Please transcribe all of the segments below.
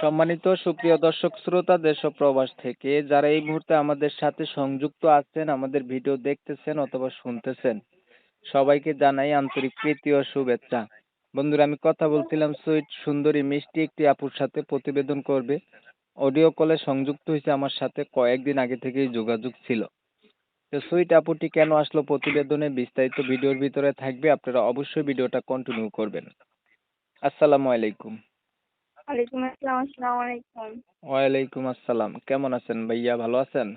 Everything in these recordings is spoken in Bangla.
সম্মানিত সুপ্রিয় দর্শক শ্রোতা দেশ ও প্রবাস থেকে যারা এই মুহূর্তে আমাদের সাথে সংযুক্ত আছেন, আমাদের ভিডিও দেখতেছেন অথবা শুনতেছেন, সবাইকে জানাই আন্তরিক প্রীতি ও শুভেচ্ছা। বন্ধুরা, আমি কথা বলছিলাম সুইট সুন্দরী মিষ্টি একটি আপুর সাথে প্রতিবেদন করবে। অডিও কলে সংযুক্ত হয়েছে আমার সাথে, কয়েকদিন আগে থেকেই যোগাযোগ ছিল। তো সুইট আপুটি কেন আসলো প্রতিবেদনে বিস্তারিত ভিডিওর ভিতরে থাকবে, আপনারা অবশ্যই ভিডিওটা কন্টিনিউ করবেন। আসসালামু আলাইকুম। ওয়ালাইকুম আসসালাম। আসসালামু আলাইকুম। ওয়ালাইকুম আসসালাম। কেমন আছেন ভাইয়া, ভালো আছেন?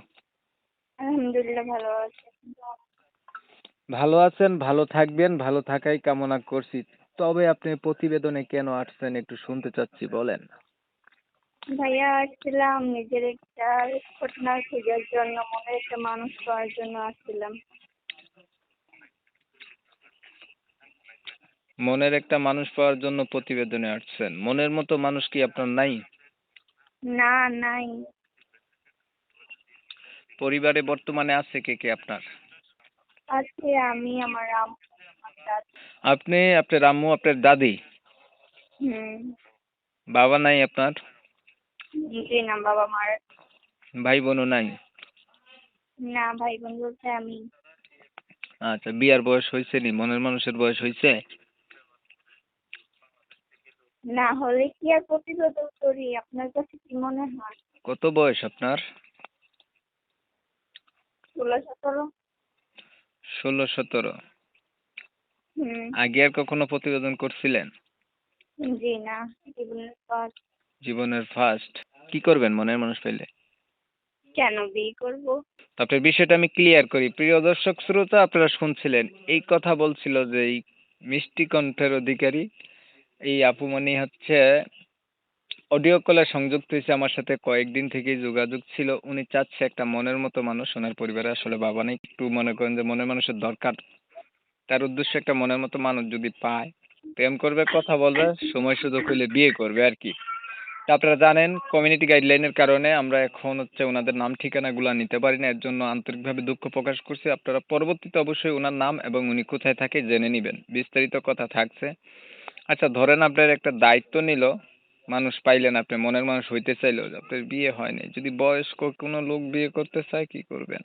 আলহামদুলিল্লাহ ভালো আছি। ভালো আছেন, ভালো থাকবেন, ভালো থাকাই কামনা করছি। তবে আপনি প্রতিবেদনে কেন আসছেন একটু শুনতে চাচ্ছি, বলেন। ভাইয়া আসছিলাম নিজের একটা পার্টনার খোঁজার জন্য, মনের একটা মানুষ পাওয়ার জন্য আসছিলাম। মনের একটা মানুষ পাওয়ার জন্য প্রতিবেদনে আসছেন। মনের মতো মানুষ কি আপনার নাই? না, নাই। পরিবারে বর্তমানে আছে কে কে আপনার? আছে আমি, আমার আম্মু, আমার দাদু। আপনি, আপনার আম্মু, আপনার দাদি। হুম। বাবা নাই আপনার? জি না, বাবা মারা। ভাই বোনও নাই? না, ভাই বোন বলতে আমি। আচ্ছা, বিয়ার বয়স হয়েছে নি? মনের মানুষের বয়স হয়েছে? না হলে কি আর প্রতিবেদন করি? আপনার কাছে কি মনে হয়? কত বয়স আপনার? 16-17। 16-17? হুম। আগে আর কখনো প্রতিবেদন করছিলেন? জি না, জীবনের পর। জীবনের ফার্স্ট। কি করবেন মনের মানুষ পেলে? কেন বিয়ে করবো? তো আপনার বিষয়টা আমি ক্লিয়ার করি। প্রিয় দর্শক শ্রোতা, আপনারা শুনছিলেন, এই কথা বলছিল যে এই মিষ্টি কণ্ঠের অধিকারী এই আপুমনি হচ্ছে অডিও কলে সংযুক্ত হয়েছে আমার সাথে, কয়েকদিন থেকেই যোগাযোগ ছিল। উনি চাচ্ছে একটা মনের মতো মানুষ, ওনার পরিবারে আসলে বাবা নেই, একটু মনে করেন যে মনের মানুষের দরকার। তার উদ্দেশ্য একটা মনের মতো মানুষ যদি পায়, প্রেম করবে, কথা বলবে, সময় সুযোগ হইলে বিয়ে করবে আর কি। তা আপনারা জানেন কমিউনিটি গাইডলাইনের কারণে আমরা এখন হচ্ছে ওনাদের নাম ঠিকানাগুলো নিতে পারি না, এর জন্য আন্তরিকভাবে দুঃখ প্রকাশ করছি। আপনারা পরবর্তীতে অবশ্যই ওনার নাম এবং উনি কোথায় থাকে জেনে নেবেন, বিস্তারিত কথা থাকছে। আচ্ছা, ধরেন আপনার একটা দায়িত্ব নিল, মানুষ পাইলেন, আপনি মনের মানুষ হইতে চাইলো, আপনার বিয়ে হয়নি, যদি বয়স্ক কোনো লোক বিয়ে করতে চায়, কি করবেন?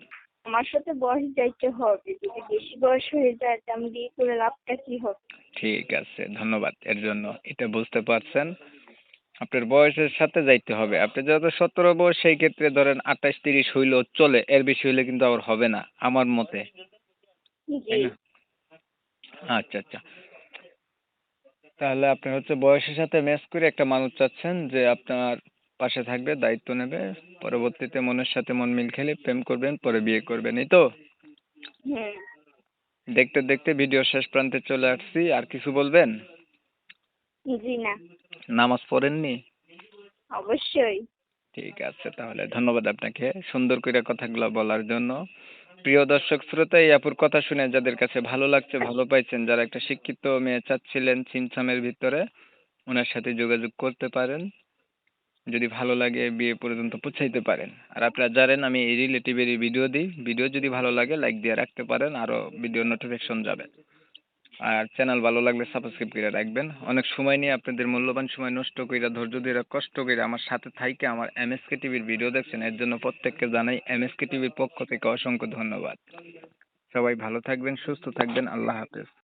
আমার সাথে বয়স যাইতে হবে, যদি বেশি বয়স হয়ে যায় তো আমি বিয়ে করে লাভটা কি হবে? ঠিক আছে, ধন্যবাদ এর জন্য। এটা বুঝতে পারছেন, আপনার বয়সের সাথে যাইতে হবে। আপনি যেহেতু 17 বয়স, সেই ক্ষেত্রে ধরেন 28-30 হইলেও চলে, এর বেশি হইলে কিন্তু আবার হবে না আমার মতে, জি। তাই না? আচ্ছা আচ্ছা, তাহলে আপনি হচ্ছে বয়সের সাথে ম্যাচ করে একটা মানুষ চাচ্ছেন যে আপনার পাশে থাকবে, দায়িত্ব নেবে, পরবর্তীতে মনের সাথে মন মিল খেলে প্রেম করবেন, পরে বিয়ে করবেন, এই তো? হুম। দেখতে দেখতে ভিডিও শেষ প্রান্তে চলে আসছি, আর কিছু বলবেন? জি না। নামাজ পড়েননি? অবশ্যই। ঠিক আছে, তাহলে ধন্যবাদ আপনাকে সুন্দর করে কথাগুলো বলার জন্য। প্রিয় দর্শক শ্রোতা, এই আপুর কথা শুনে যাদের কাছে ভালো লাগছে, ভালো পাইছেন, যারা একটা শিক্ষিত মেয়ে চাচ্ছিলেন ছিমছামের ভিতরে, ওনার সাথে যোগাযোগ করতে পারেন। যদি ভালো লাগে বিয়ে পর্যন্ত পৌঁছাইতে পারেন। আর আপনারা জানেন আমি এই রিলেটিভেরই ভিডিও দিই, ভিডিও যদি ভালো লাগে লাইক দিয়ে রাখতে পারেন, আরো ভিডিও নোটিফিকেশন যাবে। আর চ্যানেল ভালো লাগলে সাবস্ক্রাইব করে রাখবেন। অনেক সময় নিয়ে আপনাদের মূল্যবান সময় নষ্ট কইরা, ধৈর্য ধরে, কষ্ট করে আমার সাথে থাইকে আমার এমএসকে টিভির ভিডিও দেখছেন, এর জন্য প্রত্যেককে জানাই এমএসকে টিভির পক্ষ থেকে অসংখ্য ধন্যবাদ। সবাই ভালো থাকবেন, সুস্থ থাকবেন, আল্লাহ হাফেজ।